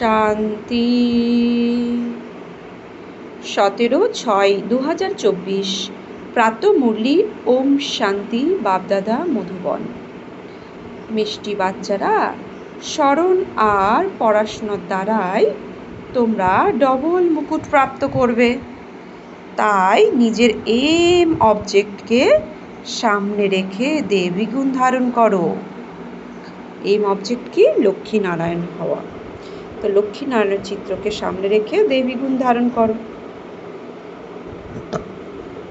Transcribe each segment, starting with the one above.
শান্তি। 17/6/2024 প্রাতঃমুরলি। ওম শান্তি। বাপদাদা মধুবন। মিষ্টি বাচ্চারা, স্মরণ আর পড়াশোনার দ্বারাই তোমরা ডবল মুকুট প্রাপ্ত করবে। তাই নিজের এম অবজেক্টকে সামনে রেখে দেবী গুণ ধারণ করো। এম অবজেক্ট কি? লক্ষ্মীনারায়ণ হওয়া। তো লক্ষ্মীনারায়ণের চিত্রকে সামনে রেখে দেবী গুণ ধারণ করো।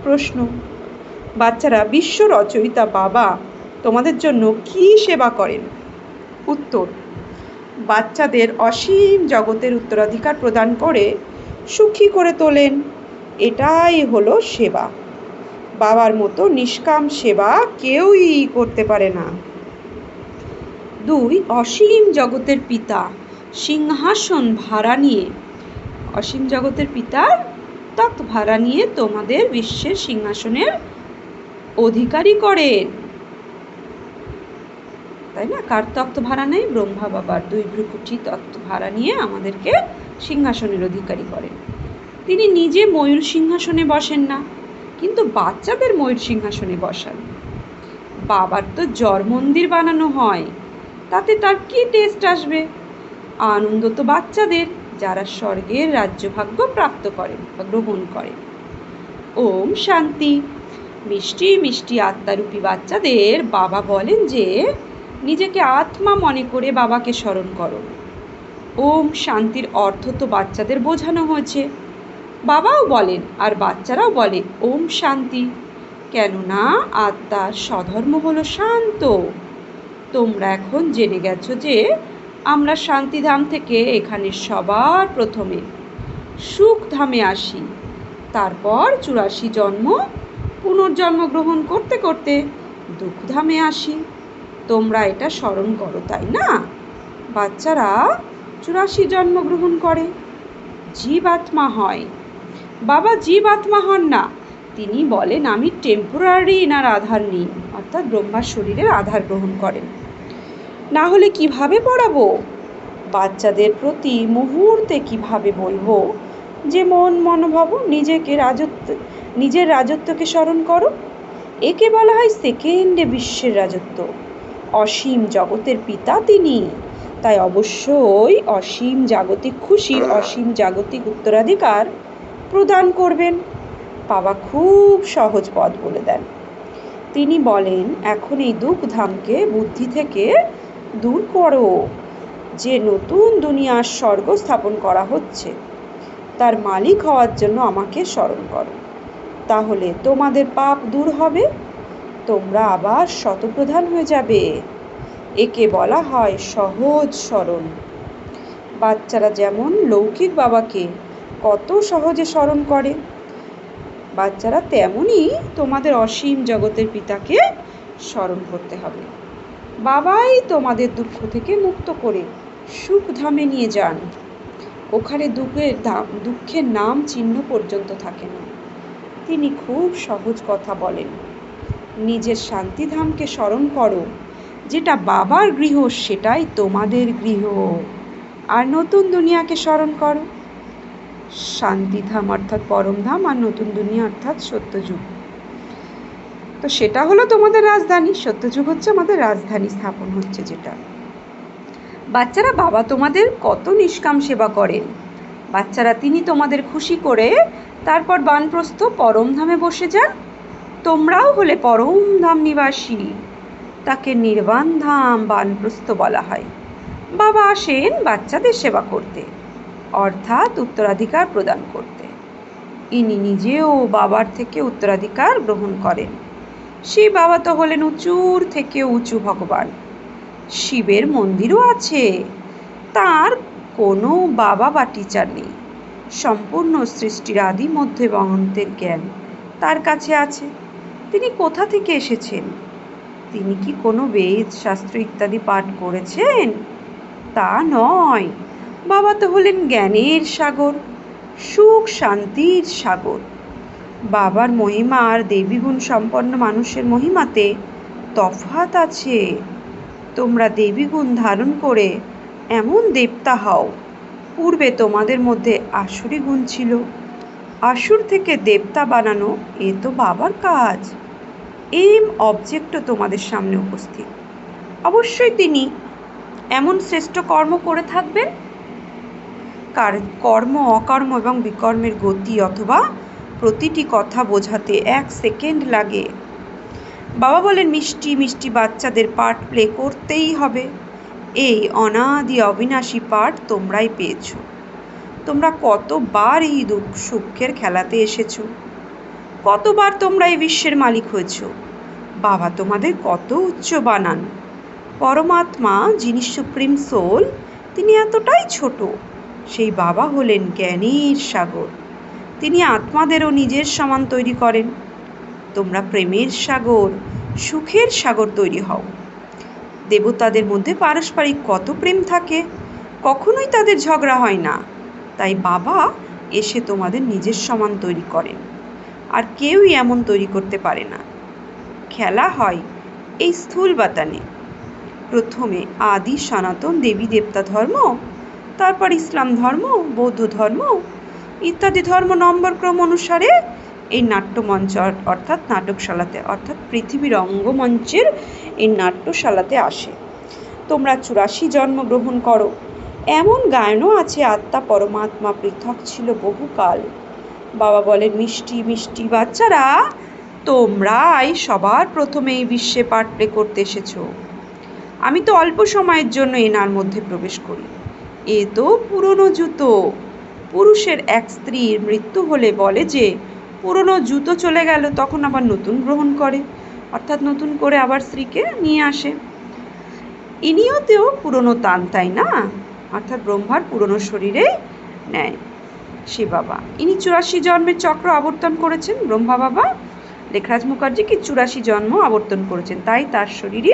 প্রশ্ন: বাচ্চারা, বিশ্ব রচয়িতা বাবা তোমাদের জন্য কি সেবা করেন? উত্তর: বাচ্চাদের অসীম জগতের উত্তরাধিকার প্রদান করে সুখী করে তোলেন। এটাই হলো সেবা। বাবার মতো নিষ্কাম সেবা কেউই করতে পারে না। 2. অসীম জগতের পিতা সিংহাসন ভাড়া নিয়ে, অসীম জগতের পিতার তখ্ত ভাড়া নিয়ে তোমাদের বিশ্বের সিংহাসনের অধিকারী করেন। তাই না? কার তখ্ত ভাড়া নেই? ব্রহ্মা বাবার 2 ভ্রুকুটি তখ্ত ভাড়া নিয়ে আমাদেরকে সিংহাসনের অধিকারী করেন। তিনি নিজে ময়ূর সিংহাসনে বসেন না, কিন্তু বাচ্চাদের ময়ূর সিংহাসনে বসান। বাবার তো জড় মন্দির বানানো হয়, তাতে তার কি টেস্ট আসবে? আনন্দ তো বাচ্চাদের, যারা স্বর্গের রাজ্যভাগ্য প্রাপ্ত করেন বা গ্রহণ করেন। ওম শান্তি। মিষ্টি মিষ্টি আত্মারূপী বাচ্চাদের বাবা বলেন যে নিজেকে আত্মা মনে করে বাবাকে স্মরণ করো। ওম শান্তির অর্থ তো বাচ্চাদের বোঝানো হয়েছে। বাবাও বলেন আর বাচ্চারাও বলে ওম শান্তি, কেননা আত্মার স্বধর্ম হলো শান্ত। তোমরা এখন জেনে গেছো যে আমরা শান্তিধাম থেকে এখানে সবার প্রথমে সুখধামে আসি, তারপর 84 জন্ম পুনর্জন্ম গ্রহণ করতে করতে দুঃখধামে আসি। তোমরা এটা স্মরণ করো, তাই না? বাচ্চারা 84 জন্ম গ্রহণ করে, জীবাত্মা হয়। বাবা জীবাত্মা হন না, তিনি বলেন আমি টেম্পোরারি এনার আধার নিই, অর্থাৎ ব্রহ্মার শরীরের আধার গ্রহণ করেন। না হলে কিভাবে পড়াবো? বাচ্চাদের প্রতি মুহূর্তে কিভাবে বলবো যে মন মনোভাব নিজের রাজত্বকে স্মরণ করো? একে বলা হয় সেকেন্ডে বিশ্বের রাজত্ব। অসীম জগতের পিতা তিনি, তাই অবশ্যই অসীম জাগতিক খুশির অসীম জাগতিক উত্তরাধিকার প্রদান করবেন। বাবা খুব সহজ পথ বলে দেন। তিনি বলেন এখন এই দুঃখধামকে বুদ্ধি থেকে দূর করো। যে নতুন দুনিয়ার স্বর্গ স্থাপন করা হচ্ছে তার মালিক হওয়ার জন্য আমাকে স্মরণ করো, তাহলে তোমাদের পাপ দূর হবে, তোমরা আবার শতপ্রধান হয়ে যাবে। একে বলা হয় সহজ স্মরণ। বাচ্চারা যেমন লৌকিক বাবাকে কত সহজে স্মরণ করে, বাচ্চারা তেমনই তোমাদের অসীম জগতের পিতাকে স্মরণ করতে হবে। বাবাই তোমাদের দুঃখ থেকে মুক্ত করে সুখধামে নিয়ে যান। ওখানে দুঃখের নাম চিহ্ন পর্যন্ত থাকে না। তিনি খুব সহজ কথা বলেন, নিজের শান্তিধামকে স্মরণ করো, যেটা বাবার গৃহ সেটাই তোমাদের গৃহ। আর নতুন দুনিয়াকে স্মরণ করো, শান্তিধাম অর্থাৎ পরমধাম, আর নতুন দুনিয়া অর্থাৎ সত্যযুগ। তো সেটা হলো তোমাদের রাজধানী, সত্যযুগ হচ্ছে আমাদের রাজধানী স্থাপন হচ্ছে যেটা। বাচ্চারা, বাবা তোমাদের কত নিষ্কাম সেবা করেন। বাচ্চারা, তিনি তোমাদের খুশি করে তারপর বানপ্রস্থ পরমধামে বসে যান। তোমরাও হলে পরমধাম নিবাসী, তাকে নির্বাণ ধাম বানপ্রস্থ বলা হয়। বাবা আসেন বাচ্চাদের সেবা করতে, অর্থাৎ উত্তরাধিকার প্রদান করতে। ইনি নিজেও বাবার থেকে উত্তরাধিকার গ্রহণ করেন। সেই বাবা তো হলেন উঁচুর থেকে উঁচু ভগবান। শিবের মন্দিরও আছে, তার কোনো বাবা বা টিচার নেই। সম্পূর্ণ সৃষ্টির আদি মধ্য এবং অন্তের জ্ঞান তার কাছে আছে। তিনি কোথা থেকে এসেছেন? তিনি কি কোনো বেদ শাস্ত্র ইত্যাদি পাঠ করেছেন? তা নয়, বাবা তো হলেন জ্ঞানের সাগর, সুখ শান্তির সাগর। বাবার মহিমা আর দেবীগুণ সম্পন্ন মানুষের মহিমাতে তফাৎ আছে। তোমরা দেবীগুণ ধারণ করে এমন দেবতা হও পূর্বে তোমাদের মধ্যে আসুরি গুণ ছিল, আসুর থেকে দেবতা বানানো এ তো বাবার কাজ। এম অবজেক্টও তোমাদের সামনে উপস্থিত। অবশ্যই তিনি এমন শ্রেষ্ঠ কর্ম করে থাকবেন কর্ম, অকর্ম এবং বিকর্মের গতি অথবা প্রতিটি কথা বোঝাতে 1 সেকেন্ড লাগে। বাবা বলেন মিষ্টি মিষ্টি বাচ্চাদের পার্ট প্লে করতেই হবে। এই অনাদি অবিনাশী পার্ট তোমরাই পেয়েছ। তোমরা কতবার এই সুখের খেলাতে এসেছো, কতবার তোমরা এই বিশ্বের মালিক হয়েছ। বাবা তোমাদের কত উচ্চ বানান। পরমাত্মা যিনি সুপ্রিম সোল, তিনি এতটাই ছোট। সেই বাবা হলেন জ্ঞানের সাগর। তিনি আত্মাদেরও নিজের সমান তৈরি করেন। তোমরা প্রেমের সাগর, সুখের সাগর তৈরি হও। দেবতাদের মধ্যে পারস্পরিক কত প্রেম থাকে, কখনোই তাদের ঝগড়া হয় না। তাই বাবা এসে তোমাদের নিজের সমান তৈরি করেন, আর কেউই এমন তৈরি করতে পারে না। খেলা হয় এই স্থূল বাতানে। প্রথমে আদি সনাতন দেবী দেবতা ধর্ম, তারপর ইসলাম ধর্ম, বৌদ্ধ ধর্ম ইত্যাদি ধর্ম নম্বর ক্রম অনুসারে এই নাট্যমঞ্চ অর্থাৎ নাটকশালাতে অর্থাৎ পৃথিবীর রঙ্গমঞ্চের এই নাট্যশালাতে আসে। তোমরা 84 জন্মগ্রহণ করো। এমন গায়নও আছে আত্মা পরমাত্মা পৃথক ছিল বহুকাল। বাবা বলেন মিষ্টি মিষ্টি বাচ্চারা, তোমরাই সবার প্রথমে এই বিশ্বে পার্ট প্লে করতে এসেছো। আমি তো অল্প সময়ের জন্য এনার মধ্যে প্রবেশ করি। এ তো পুরনো জুতো। পুরুষের এক স্ত্রীর মৃত্যু হলে বলে যে পুরনো জুতো চলে গেল, তখন আবার নতুন গ্রহণ করে, অর্থাৎ নতুন করে আবার স্ত্রীকে নিয়ে আসে। ইনিও তো পুরনো তান, তাই না? অর্থাৎ ব্রহ্মার পুরনো শরীরেই নেয় শিব বাবা। ইনি 84 জন্মের চক্র আবর্তন করেছেন। ব্রহ্মা বাবা লেখরাজ মুখার্জি কি 84 জন্ম আবর্তন করেছেন, তাই তার শরীরে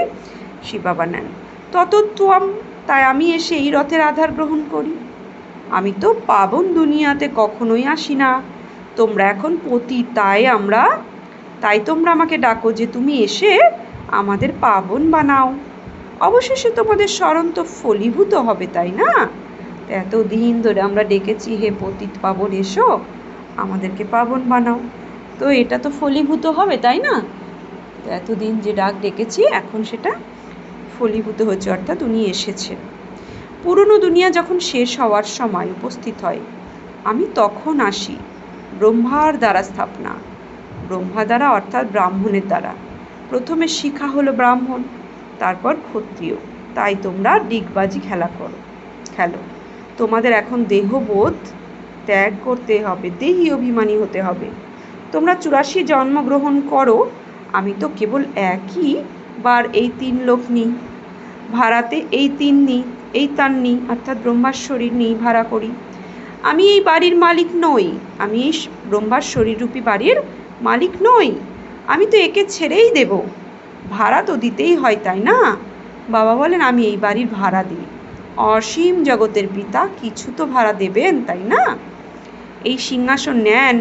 শিব বাবা নেন। ততত্বম, তাই আমি এসে এই রথের আধার গ্রহণ করি। আমি তো পাবন দুনিয়াতে কখনোই আসি না। তোমরা এখন পতি, তাই তোমরা আমাকে ডাকো যে তুমি এসে আমাদের পাবন বানাও। অবশেষে তোমাদের স্মরণ তো ফলীভূত হবে, তাই না? এতদিন ধরে আমরা ডেকেছি, হে পতিত পাবন এসো আমাদেরকে পাবন বানাও, তো এটা তো ফলীভূত হবে, তাই না? এতদিন যে ডাক ডেকেছি এখন সেটা ফলীভূত হচ্ছে, অর্থাৎ উনি এসেছেন। পুরনো দুনিয়া যখন শেষ হওয়ার সময় উপস্থিত হয়, আমি তখন আসি। ব্রহ্মার দ্বারা স্থাপনা, ব্রহ্মা দ্বারা অর্থাৎ ব্রাহ্মণের দ্বারা। প্রথমে শিখা হলো ব্রাহ্মণ, তারপর ক্ষত্রিয়। তাই তোমরা ডিগবাজি খেলো। তোমাদের এখন দেহবোধ ত্যাগ করতে হবে, দেহি অভিমানী হতে হবে। তোমরা 84 জন্মগ্রহণ করো। আমি তো কেবল একই বার এই 3 লোক নিই ভাড়াতে, এই 3 নিই, এই তার নিই, অর্থাৎ ব্রহ্মার শরীর নিই ভাড়া করি। আমি এই বাড়ির মালিক নই, আমি এই ব্রহ্মার শরীররূপী বাড়ির মালিক নই। আমি তো একে ছেড়েই দেব, ভাড়া তো দিতেই হয়, তাই না? বাবা বলেন আমি এই বাড়ির ভাড়া দিই। অসীম জগতের পিতা কিছু তো ভাড়া দেবেন, তাই না? এই সিংহাসন নেন,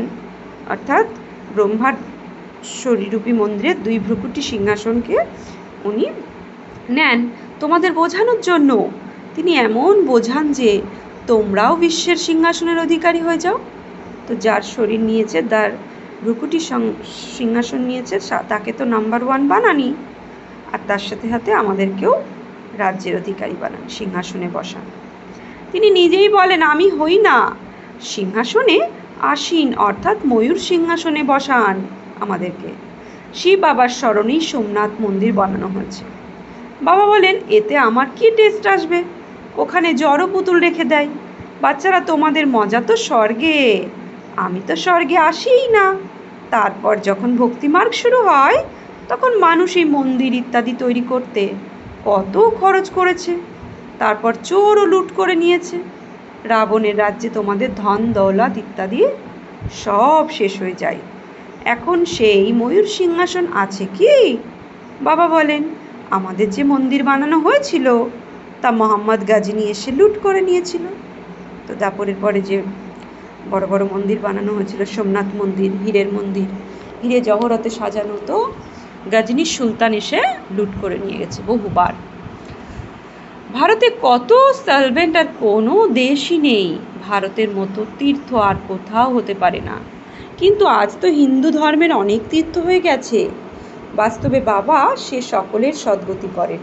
অর্থাৎ ব্রহ্মার শরীররূপী মন্দিরের 2 ভ্রুকুটি সিংহাসনকে উনি নেন তোমাদের বোঝানোর জন্য। তিনি এমন বোঝান যে তোমরাও বিশ্বের সিংহাসনের অধিকারী হয়ে যাও। তো যার শরীর নিয়েছে, যার ভ্রুকুটি সিংহাসন নিয়েছে, তাকে তো নাম্বার 1 বানানি, আর তার সাথে সাথে আমাদেরকেও রাজ্যের অধিকারী বানান, সিংহাসনে বসান। তিনি নিজেই বলেন আমি হই না, সিংহাসনে আসীন অর্থাৎ ময়ূর সিংহাসনে বসান আমাদেরকে। শিব বাবার স্মরণেই সোমনাথ মন্দির বানানো হয়েছে। বাবা বলেন এতে আমার কি টেস্ট আসবে, ওখানে জড় পুতুল রেখে দেয়। বাচ্চারা তোমাদের মজা তো স্বর্গে, আমি তো স্বর্গে আসিই না। তারপর যখন ভক্তিমার্গ শুরু হয় তখন মানুষ এই মন্দির ইত্যাদি তৈরি করতে কত খরচ করেছে, তারপর চোরও লুট করে নিয়েছে। রাবণের রাজ্যে তোমাদের ধন দৌলত ইত্যাদি সব শেষ হয়ে যায়। এখন সেই ময়ূর সিংহাসন আছে কি? বাবা বলেন আমাদের যে মন্দির বানানো হয়েছিল তা মোহাম্মদ গাজনী এসে লুট করে নিয়েছিল। তো দাপরের পরে যে বড় বড় মন্দির বানানো হয়েছিল, সোমনাথ মন্দির, হীরের মন্দির, হীরে জহরতে সাজানো, তো গাজনী সুলতান এসে লুট করে নিয়ে গেছে বহুবার। ভারতে কত সলভেন্ট আর কোনো দেশই নেই ভারতের মতো তীর্থ আর কোথাও হতে পারে না। কিন্তু আজ তো হিন্দু ধর্মের অনেক তীর্থ হয়ে গেছে। বাস্তবে বাবা সে সকলের সদ্গতি করেন।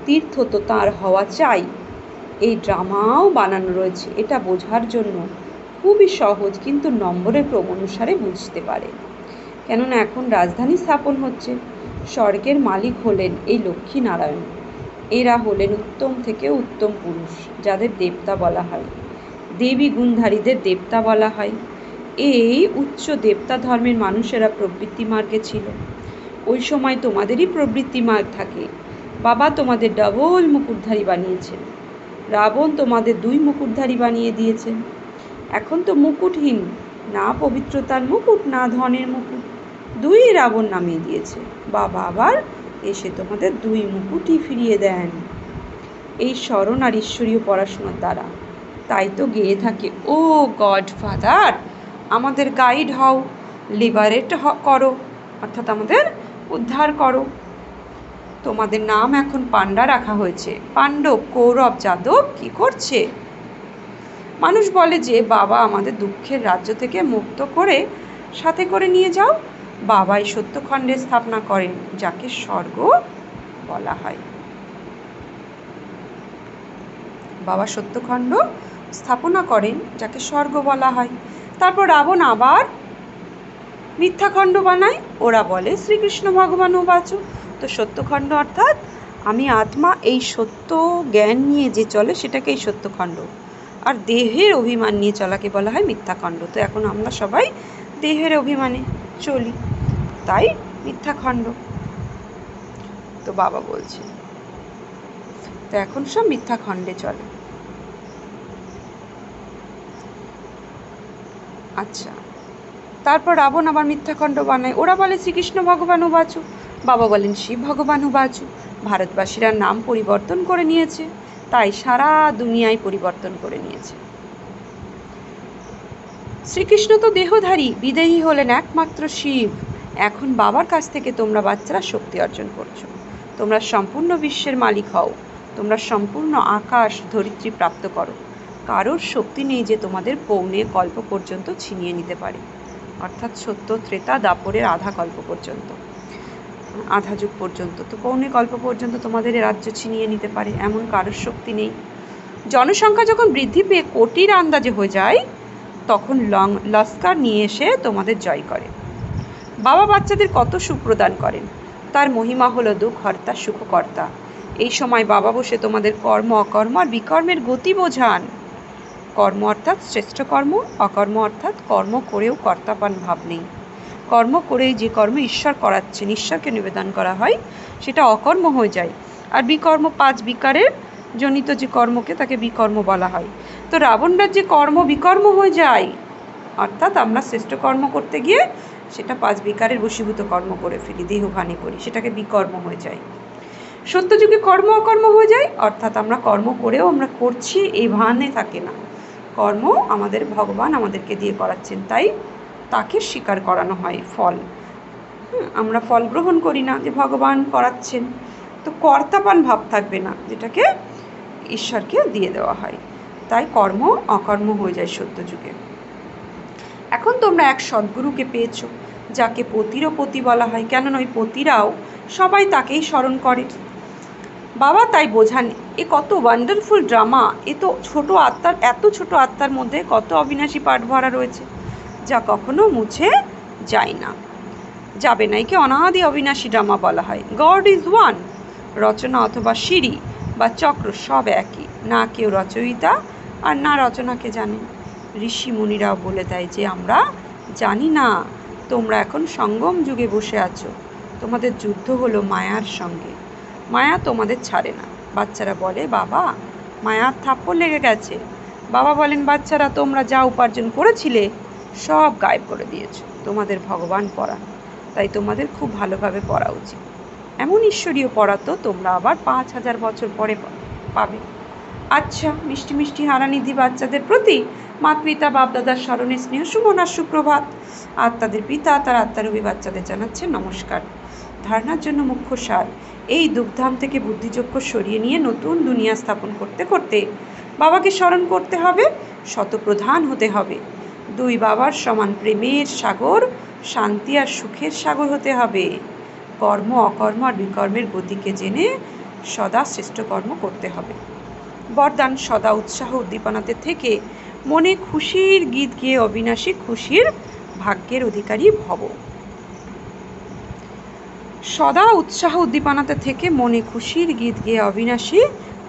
তীর্থ তো তাঁর হওয়া চাই। এই ড্রামাও বানানো রয়েছে এটা বোঝার জন্য। খুবই সহজ, কিন্তু নম্বরের ক্রম অনুসারে বুঝতে পারে। কেননা এখন রাজধানী স্থাপন হচ্ছে। স্বর্গের মালিক হলেন এই লক্ষ্মী নারায়ণ। এরা হলেন উত্তম থেকে উত্তম পুরুষ, যাদের দেবতা বলা হয়। দেবী গুণধারীদের দেবতা বলা হয়। এই উচ্চ দেবতা ধর্মের মানুষেরা প্রবৃত্তি মার্গে ছিল। ওই সময় তোমাদেরই প্রবৃত্তি মার্গ থাকে। বাবা তোমাদের ডবল মুকুটধারী বানিয়েছেন। রাবণ তোমাদের 2 মুকুটধারী বানিয়ে দিয়েছেন। এখন তো মুকুটহীন, না পবিত্রতার মুকুট না ধনের মুকুট, 2 রাবণ নামিয়ে দিয়েছে। বাবা আবার এসে তোমাদের 2 মুকুটই ফিরিয়ে দেন এই স্মরণ আর ঈশ্বরীয় পড়াশোনার দ্বারা। তাই তো গেয়ে থাকে, ও গড ফাদার, আমাদের গাইড হও, লিবারেট করো, অর্থাৎ আমাদের উদ্ধার করো। তোমাদের নাম এখন পাণ্ডা রাখা হয়েছে। পাণ্ডব, কৌরব, যাদব কি করছে? মানুষ বলে যে বাবা আমাদের দুঃখের রাজ্য থেকে মুক্ত করে সাথে করে নিয়ে যাও। বাবাই সত্যখণ্ডের স্থাপনা করেন, যাকে স্বর্গ বলা হয়। বাবা সত্যখণ্ড স্থাপনা করেন, যাকে স্বর্গ বলা হয়। তারপর রাবণ আবার মিথ্যাখণ্ড বানায়। ওরা বলে শ্রীকৃষ্ণ ভগবান উবাচ। তো সত্যখণ্ড অর্থাৎ আমি আত্মা, এই সত্য জ্ঞান নিয়ে যে চলে সেটাকেই সত্যখণ্ড। আর দেহের অভিমান নিয়ে চলাকে বলা হয় মিথ্যাখণ্ড। তো এখন আমরা সবাই দেহের অভিমানে চলি, তাই মিথ্যাখণ্ড। তো বাবা বলছে তো এখন সব মিথ্যাখণ্ডে চলে। আচ্ছা, তারপর রাবণ আবার মিথ্যাখণ্ড বানায়। ওরা বলে শ্রীকৃষ্ণ ভগবান উবাচ। বাবা বলেন শিব ভগবান উবাচ। ভারতবাসীরা নাম পরিবর্তন করে নিয়েছে, তাই সারা দুনিয়ায় পরিবর্তন করে নিয়েছে। শ্রীকৃষ্ণ তো দেহধারী, বিদেহী হলেন একমাত্র শিব। এখন বাবার কাছ থেকে তোমরা বাচ্চারা শক্তি অর্জন করছো। তোমরা সম্পূর্ণ বিশ্বের মালিক হও। তোমরা সম্পূর্ণ আকাশ ধরিত্রী প্রাপ্ত করো। কারোর শক্তি নেই যে তোমাদের পৌনে কল্প পর্যন্ত ছিনিয়ে নিতে পারে, অর্থাৎ সত্য ত্রেতা দাপরের আধা কল্প পর্যন্ত, আধা যুগ পর্যন্ত। তো পৌনে কল্প পর্যন্ত তোমাদের রাজ্য ছিনিয়ে নিতে পারে, এমন কারোর শক্তি নেই। জনসংখ্যা যখন বৃদ্ধি পেয়ে কোটির আন্দাজে হয়ে যায়, তখন লস্কর নিয়ে এসে তোমাদের জয় করে। বাবা বাচ্চাদের কত সুখ প্রদান করেন। তার মহিমা হলো দুঃখহর্তা সুখকর্তা। এই সময় বাবা বসে তোমাদের কর্ম অকর্ম আর বিকর্মের গতি বোঝান। কর্ম অর্থাৎ শ্রেষ্ঠ কর্ম, অকর্ম অর্থাৎ কর্ম করেও কর্তাপান ভাব নেই। কর্ম করেই যে কর্ম ঈশ্বর করাচ্ছেন, ঈশ্বরকে নিবেদন করা হয়, সেটা অকর্ম হয়ে যায়। আর বিকর্ম 5 বিকারের জনিত যে কর্মকে তাকে বিকর্ম বলা হয়। তো রাবণরার যে কর্ম বিকর্ম হয়ে যায়, অর্থাৎ আমরা শ্রেষ্ঠ কর্ম করতে গিয়ে সেটা 5 বিকারের বশীভূত কর্ম করে ফেলি, দেহহানি করি, সেটাকে বিকর্ম হয়ে যায়। সত্যযুগে কর্ম অকর্ম হয়ে যায়, অর্থাৎ আমরা কর্ম করেও আমরা করছি এই ভানে থাকে না। কর্ম আমাদের ভগবান আমাদেরকে দিয়ে করাচ্ছেন, তাই তাকে স্বীকার করানো হয় ফল। আমরা ফল গ্রহণ করি না, যে ভগবান করাচ্ছেন। তো কর্তাপান ভাব থাকবে না, যেটাকে ঈশ্বরকে দিয়ে দেওয়া হয়। তাই কর্ম অকর্ম হয়ে যায় সত্যযুগে। এখন তোমরা এক সদ্গুরুকে পেয়েছো, যাকে পতিরও পতি বলা হয়। কেননা ওই পতিরাও সবাই তাকেই স্মরণ করে। বাবা তাই বোঝান এ কত ওয়ান্ডারফুল ড্রামা। এ তো ছোট আত্মার, এত ছোট আত্মার মধ্যে কত অবিনাশী পাঠ ভরা রয়েছে, যা কখনো মুছে যায় না, যাবে না। একে অনাদি অবিনাশী ড্রামা বলা হয়। God is one. রচনা অথবা সিঁড়ি বা চক্র সব একই, না কেউ রচয়িতা আর না রচনাকে জানে। ঋষি মুনিরাও বলে দেয় যে আমরা জানি না। তোমরা এখন সঙ্গম যুগে বসে আছো, তোমাদের যুদ্ধ হলো মায়ার সঙ্গে। মায়া তোমাদের ছাড়ে না। বাচ্চারা বলে বাবা মায়ার থাপ্পড় লেগে গেছে। বাবা বলেন বাচ্চারা তোমরা যা উপার্জন করেছিলে সব গায়েব করে দিয়েছো, তোমাদের ভগবান পড়ান, তাই তোমাদের খুব ভালোভাবে পড়া উচিত। এমন ঈশ্বরীয় পড়া তো তোমরা আবার 5000 বছর পরে পাবে। আচ্ছা, মিষ্টি মিষ্টি হারানিধি বাচ্চাদের প্রতি মাতৃপিতা বাপদাদার স্মরণে স্নেহ সুমন আর সুপ্রভাত। আর তাদের পিতা তার আত্মারূপী বাচ্চাদের জানাচ্ছে নমস্কার। ধারণার জন্য মুখ্য সার। এই দুগ্ধাম থেকে বুদ্ধিযজ্ঞ সরিয়ে নিয়ে নতুন দুনিয়া স্থাপন করতে করতে বাবাকে স্মরণ করতে হবে, শতপ্রধান হতে হবে। দুই বাবার সমান প্রেমের সাগর, শান্তি আর সুখের সাগর হতে হবে। কর্ম অকর্ম আর বিকর্মের গতিকে জেনে সদা শ্রেষ্ঠ কর্ম করতে হবে। বরদান: সদা উৎসাহ উদ্দীপনাতে থেকে মনে খুশির গীত গেয়ে অবিনাশী খুশির ভাগ্যের অধিকারী ভব। সদা উৎসাহ উদ্দীপনাতে থেকে মনে খুশির গীত গেয়ে অবিনাশী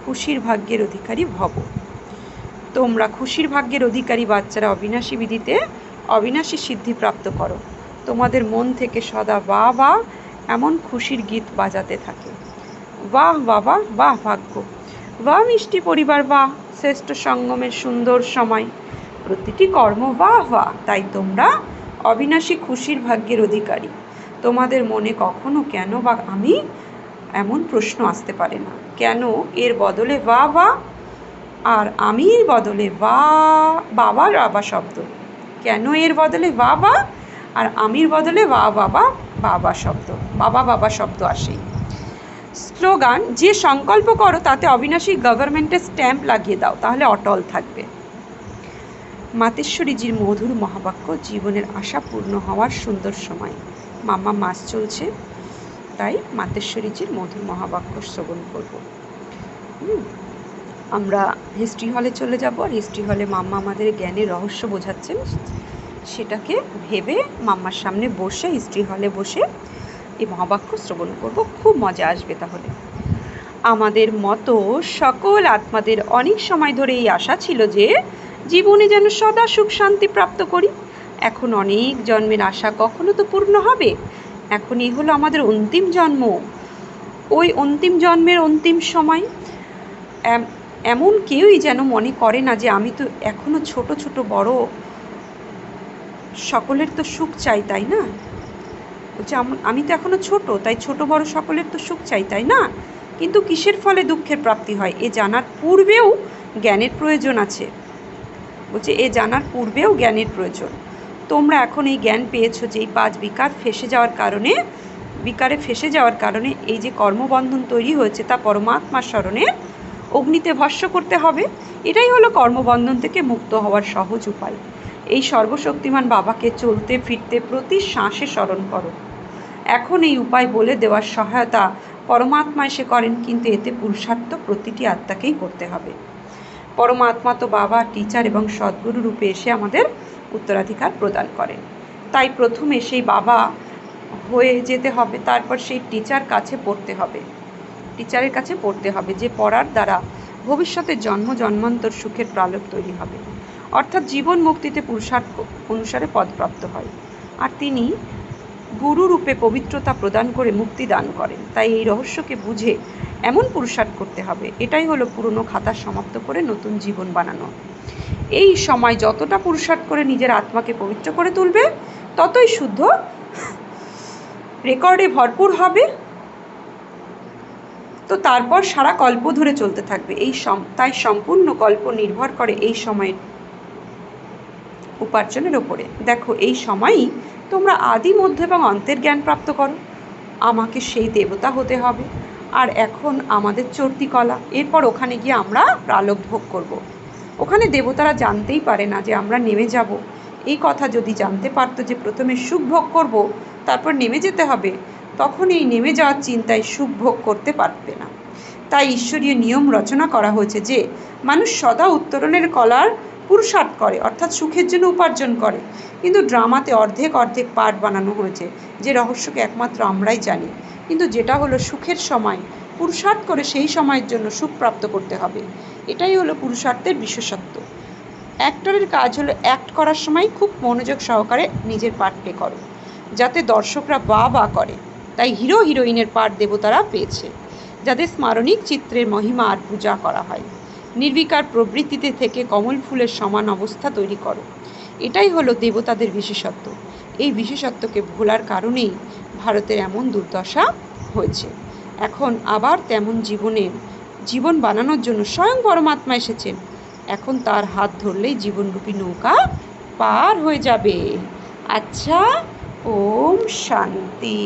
খুশির ভাগ্যের অধিকারী ভব। তোমরা খুশির ভাগ্যের অধিকারী বাচ্চারা অবিনাশী বিধিতে অবিনাশী সিদ্ধি প্রাপ্ত করো। তোমাদের মন থেকে সদা বাহ বাহ এমন খুশির গীত বাজাতে থাকে। বাহ বাবা, বাহ ভাগ্য, বাহ মিষ্টি পরিবার, বাহ শ্রেষ্ঠ সঙ্গমের সুন্দর সময়, প্রতিটি কর্ম বাহ বাহ। তাই তোমরা অবিনাশী খুশির ভাগ্যের অধিকারী। তোমাদের মনে কখনো কেন বা আমি এমন প্রশ্ন আসতে পারে না। কেন এর বদলে বাহ বাহ আর আমির বদলে বাবা বাবা শব্দ? কেন এর বদলে বাবা আর আমির বদলে বাবা শব্দ, বাবা শব্দ আসে? স্লোগান: যে সংকল্প করো তাতে অবিনাশী গভর্নমেন্টের স্ট্যাম্প লাগিয়ে দাও, তাহলে অটল থাকবে। মাতেশ্বরীজির মধুর মহাবাক্য জীবনের আশা পূর্ণ হওয়ার সুন্দর সময়। মামা মাস চলছে, তাই মাতেশ্বরীজির মধুর মহাবাক্য শ্রবণ করব। আমরা হিস্ট্রি হলে চলে যাব, আর হিস্ট্রি হলে মাম্মা আমাদের জ্ঞানের রহস্য বোঝাচ্ছেন, সেটাকে ভেবে মাম্মার সামনে বসে হিস্ট্রি হলে বসে এই মহাবাক্য শ্রবণ করব। খুব মজা আসবে। তাহলে আমাদের মতো সকল আত্মাদের অনেক সময় ধরে এই আশা ছিল যে জীবনে যেন সদা সুখ শান্তি প্রাপ্ত করি। এখন অনেক জন্মের আশা কখনো তো পূর্ণ হবে। এখন এই হলো আমাদের অন্তিম জন্ম। ওই অন্তিম জন্মের অন্তিম সময় এমন কেউই যেন মনে করে না যে আমি তো এখনো ছোট ছোট বড় সকলের তো সুখ চাই, তাই না? বলছে আমি তো এখনো ছোট, তাই ছোট বড় সকলের তো সুখ চাই, তাই না? কিন্তু কিসের ফলে দুঃখের প্রাপ্তি হয় এ জানার পূর্বেও জ্ঞানের প্রয়োজন আছে। বলছে এ জানার পূর্বেও জ্ঞানের প্রয়োজন। তোমরা এখন এই জ্ঞান পেয়েছো যে এই 5 বিকারে ফেসে যাওয়ার কারণে এই যে কর্মবন্ধন তৈরি হয়েছে তা পরমাত্মার স্মরণে অগ্নিতে ভস্ম করতে হবে। এটাই হলো কর্মবন্ধন থেকে মুক্ত হওয়ার সহজ উপায়। এই সর্বশক্তিমান বাবাকে চলতে ফিরতে প্রতি শ্বাসে স্মরণ করো। এখন এই উপায় বলে দেওয়ার সহায়তা পরমাত্মা এসে করেন, কিন্তু এতে পুরুষার্থ প্রতিটি আত্মাকেই করতে হবে। পরমাত্মা তো বাবা, টিচার এবং সদ্গুরু রূপে এসে আমাদের উত্তরাধিকার প্রদান করেন। তাই প্রথমে সেই বাবা হয়ে যেতে হবে, তারপর সেই টিচারের কাছে পড়তে হবে, যে পড়ার দ্বারা ভবিষ্যতে জন্ম জন্মান্তর সুখের প্রালোক তৈরি হবে। অর্থাৎ জীবন মুক্তিতে পুরুষার্থ অনুসারে পদপ্রাপ্ত হয়, আর তিনি গুরু রূপে পবিত্রতা প্রদান করে মুক্তি দান করেন। তাই এই রহস্যকে বুঝে এমন পুরুষার্থ করতে হবে। এটাই হলো পুরনো খাতা সমাপ্ত করে নতুন জীবন বানানো। এই সময় যতটা পুরুষার্থ করে নিজের আত্মাকে পবিত্র করে তুলবে, ততই শুদ্ধ রেকর্ডে ভরপুর হবে। তো তারপর সারা কল্প ধরে চলতে থাকবে। তাই সম্পূর্ণ কল্প নির্ভর করে এই সময়ের উপার্জনের ওপরে। দেখো, এই সময়ই তোমরা আদি, মধ্য এবং অন্তের জ্ঞান প্রাপ্ত করো। আমাকে সেই দেবতা হতে হবে, আর এখন আমাদের চর্তি কলা। এরপর ওখানে গিয়ে আমরা প্রালোক ভোগ করব। ওখানে দেবতারা জানতেই পারে না যে আমরা নেমে যাব। এই কথা যদি জানতে পারতো যে প্রথমে সুখ ভোগ করব, তারপর নেমে যেতে হবে, তখন এই নেমে যাওয়ার চিন্তায় সুখ ভোগ করতে পারবে না। তাই ঈশ্বরীয় নিয়ম রচনা করা হয়েছে যে মানুষ সদা উত্তরণের কলার পুরুষার্থ করে, অর্থাৎ সুখের জন্য উপার্জন করে। কিন্তু ড্রামাতে অর্ধেক পার্ট বানানো হয়েছে, যে রহস্যকে একমাত্র আমরাই জানি। কিন্তু যেটা হলো সুখের সময়, পুরুষার্থ করে সেই সময়ের জন্য সুখ প্রাপ্ত করতে হবে। এটাই হলো পুরুষার্থের বিশেষত্ব। অ্যাক্টরের কাজ হলো অ্যাক্ট করার সময় খুব মনোযোগ সহকারে নিজের পার্ট প্লে করো, যাতে দর্শকরা বা করে। তাই হিরো হিরোইনের পার্ট দেবতারা পেয়েছে, যাদের স্মারণিক চিত্রের মহিমা আর পূজা করা হয়। নির্বিকার প্রবৃত্তিতে থেকে কমল ফুলের সমান অবস্থা তৈরি করো। এটাই হলো দেবতাদের বিশেষত্ব। এই বিশেষত্বকে ভোলার কারণেই ভারতের এমন দুর্দশা হয়েছে। এখন আবার তেমন জীবন বানানোর জন্য স্বয়ং পরমাত্মা এসেছেন। এখন তার হাত ধরলেই জীবনরূপী নৌকা পার হয়ে যাবে। আচ্ছা, ওম শান্তি।